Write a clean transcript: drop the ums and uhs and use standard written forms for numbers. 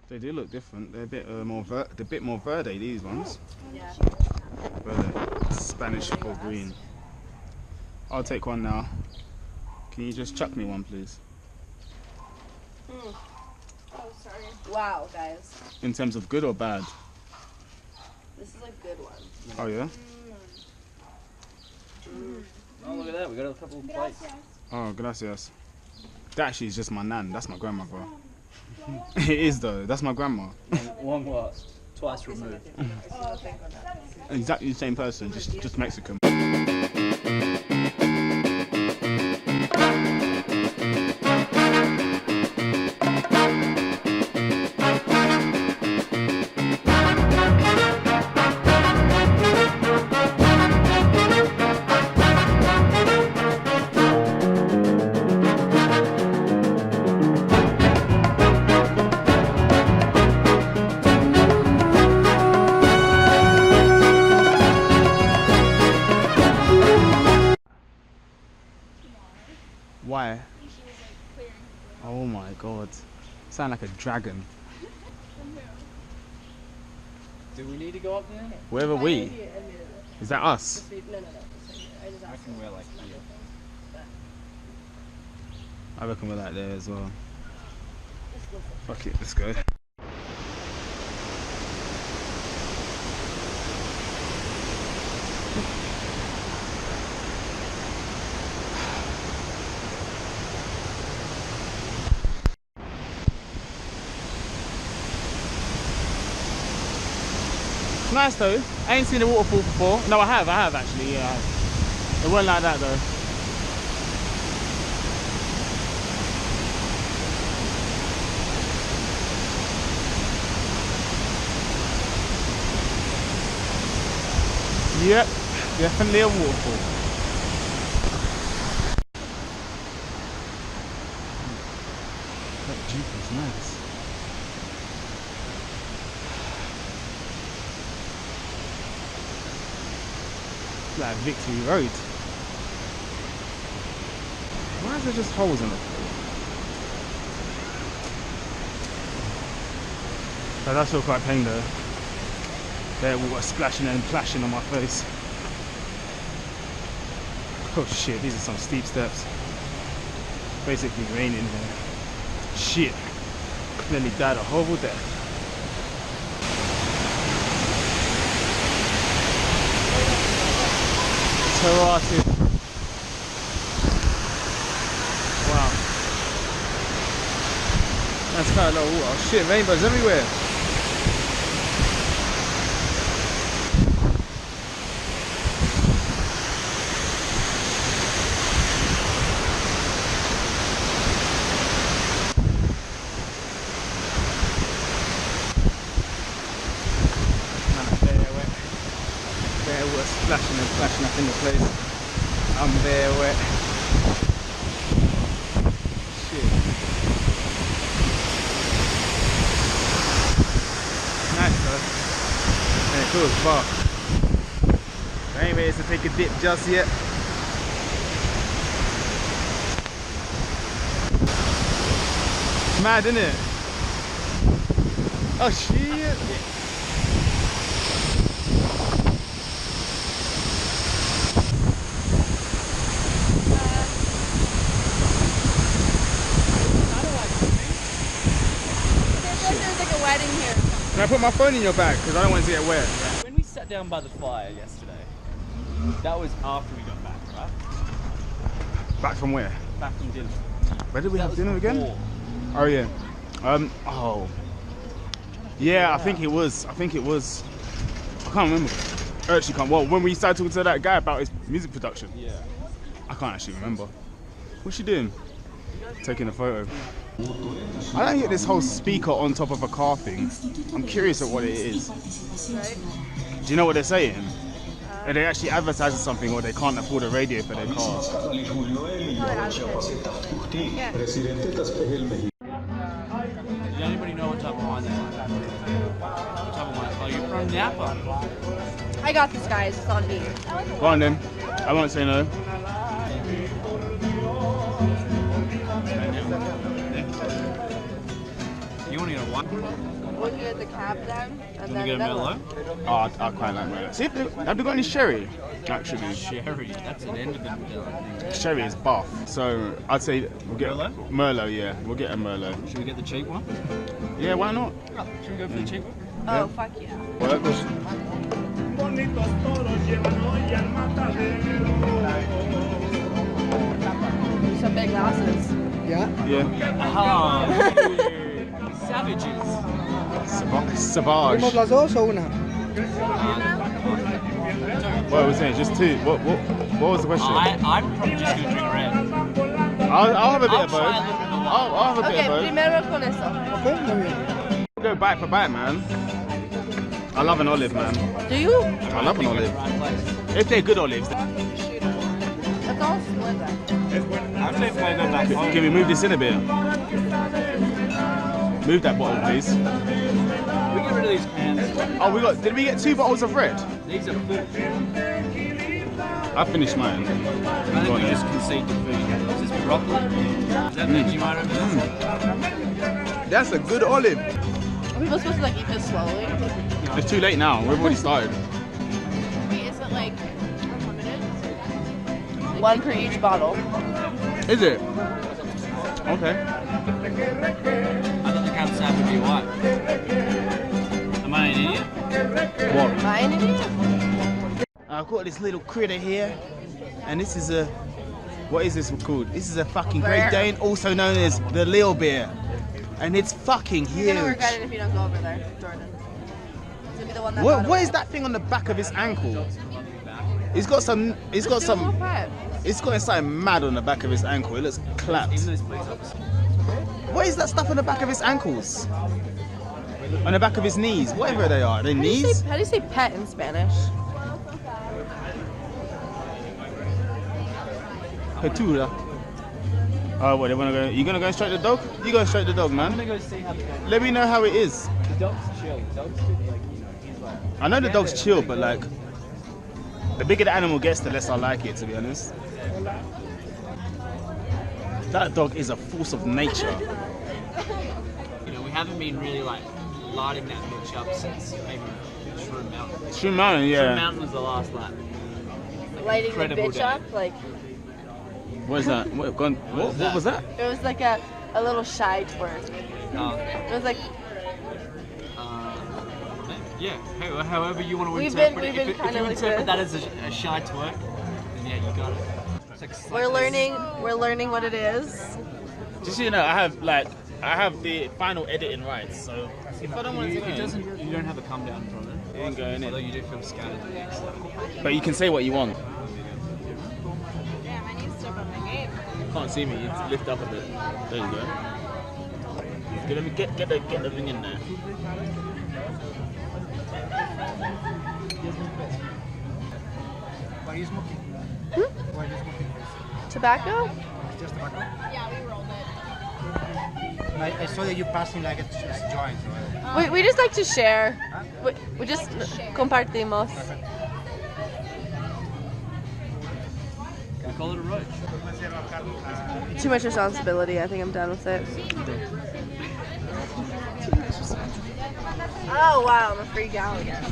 They do look different. They're a bit more verde, these ones. Yeah. Verde. Spanish for green. I'll take one now. Can you just chuck me one, please? Oh, sorry. Wow, guys. In terms of good or bad? This is a good one. Oh yeah? Oh, look at that. We got a couple of plates. Oh, gracias. That actually is just my nan. That's my grandmother. It is though. That's my grandma. One what? Twice removed. Exactly the same person, just Mexican. Why? Oh my god. Sound like a dragon. Do we need to go up there? Where are we? Is that us? No. I reckon we're like here. I reckon we're like there as well. Fuck it, let's go. Nice though. I ain't seen a waterfall before. No, I have actually. Yeah, I have. It wasn't like that though. Yep, definitely a waterfall. That Jeep is nice. Like Victory Road. Why is there just holes in it? Oh, that's all quite pain though. There, water splashing and plashing on my face. Oh shit, these are some steep steps. Basically raining here. Shit. Nearly died a horrible death. Karate. Wow. That's quite a lot of water. Oh shit, rainbows everywhere. Splashing and splashing up in the place. I'm there wet. Shit. Nice though. And it feels far. I ain't ready to take a dip just yet. Mad, isn't it? Oh shit. Can I put my phone in your bag? Because I don't want to get wet. When we sat down by the fire yesterday, that was after we got back, right? Back from where? Back from dinner. Where did we have dinner again? Before. Oh yeah. Oh. Yeah, I think it was. I can't remember. I actually can't. Well, when we started talking to that guy about his music production. Yeah. I can't actually remember. What's she doing? Taking a photo. I don't get this whole speaker on top of a car thing. I'm curious at what it is. Right? Do you know what they're saying? Are they actually advertising something, or they can't afford a radio for their car? Yeah. Does anybody know what type of wine they like? What type of wine? Oh, you're from Napa. I got this, guys. It's on me. Go on then. I won't say no. You want to get a wine? We'll get the cab then, and Can then we get a another Merlot? one. Oh, I quite like Merlot. See, have they got any sherry? Actually, Jerri, that's an end of the thing. sherry is buff. So I'd say we'll get Merlot? Merlot, yeah, we'll get a Merlot. Should we get the cheap one? Yeah, why not? Should we go for the cheap one? Oh, fuck yeah. Well, that goes. Some big glasses. Yeah. Yeah. Ah, savages. Savage. ¿Queremos las dos o una? What was it? Just two. What was the question? I'm probably just going to drink red. I'll have a bit I'll of both. try a little bit of wine. I'll have a bit Okay, of both. primero con eso. Ok, muy bien. We'll go bite for bite, man. I love an olive, man. Do you? I love an olive. Right place. If they're good olives. That's all split then. I'd say if I go back home. Can we move this in a bit? Move that bottle, please. We get rid of these cans. Oh, did we get 2 bottles of red? These are full. I finished mine. I think we just concede the food. Is this broccoli? Is that Vegemite over there? That's a good olive. Are people supposed to like eat this slowly? It's too late now. We've already started. Wait, is it like unlimited? One per each bottle. Is it? Okay. I thought the cab sap would be white. Am I an idiot? What? Am I an idiot? I've got this little critter here, and this is a. What is this called? This is a fucking Great Dane, also known as the Lil Bear. And it's fucking huge. You're gonna regret it if you don't go over there, Jordan. It's gonna be the one that What is that thing on the back of his ankle? He's got some. He's got some. It's got something mad on the back of his ankle. It looks clapped. Even those plates up. What is that stuff on the back of his ankles? On the back of his knees, whatever they are. Are they knees? How do you say pet in Spanish? Petura. Oh, what, they wanna go? You gonna go straight to the dog? You go straight to the dog, man. I'm gonna go see how the dog. Let me know how it is. The dog's chill. The dog's like, he's like. I know the dog's chill, but like, the bigger the animal gets, the less I like it, to be honest. That dog is a force of nature. You know, we haven't been really like lighting that bitch up since maybe Shroom Mountain. Shroom Mountain, Shroom yeah. Mountain was the last lap. Lighting the Incredible bitch day. up, like What is that? What was that? it was like a little shy twerk. It was like Yeah, however you want to We've interpret been it. If kinda you like interpret this. that as a shy twerk, then yeah, you got it. It's like we're learning what it is. Just so you know, I have the final editing rights, so if I don't want you, to, you don't have a come down from it. it ain't going Although in. you do feel scattered. But you can say what you want. Damn, I need to step up my game. Can't see me. You lift up a bit. There you go. Get the thing in there. Why are you smoking? Hmm? Why are you smoking? Tobacco? Just tobacco? Yeah, we rolled it. I saw that you passing like it's joints, right? We just like to share. We just compartimos. Can I call it a roach? Too much responsibility. I think I'm done with it. Oh wow, I'm a freak out again.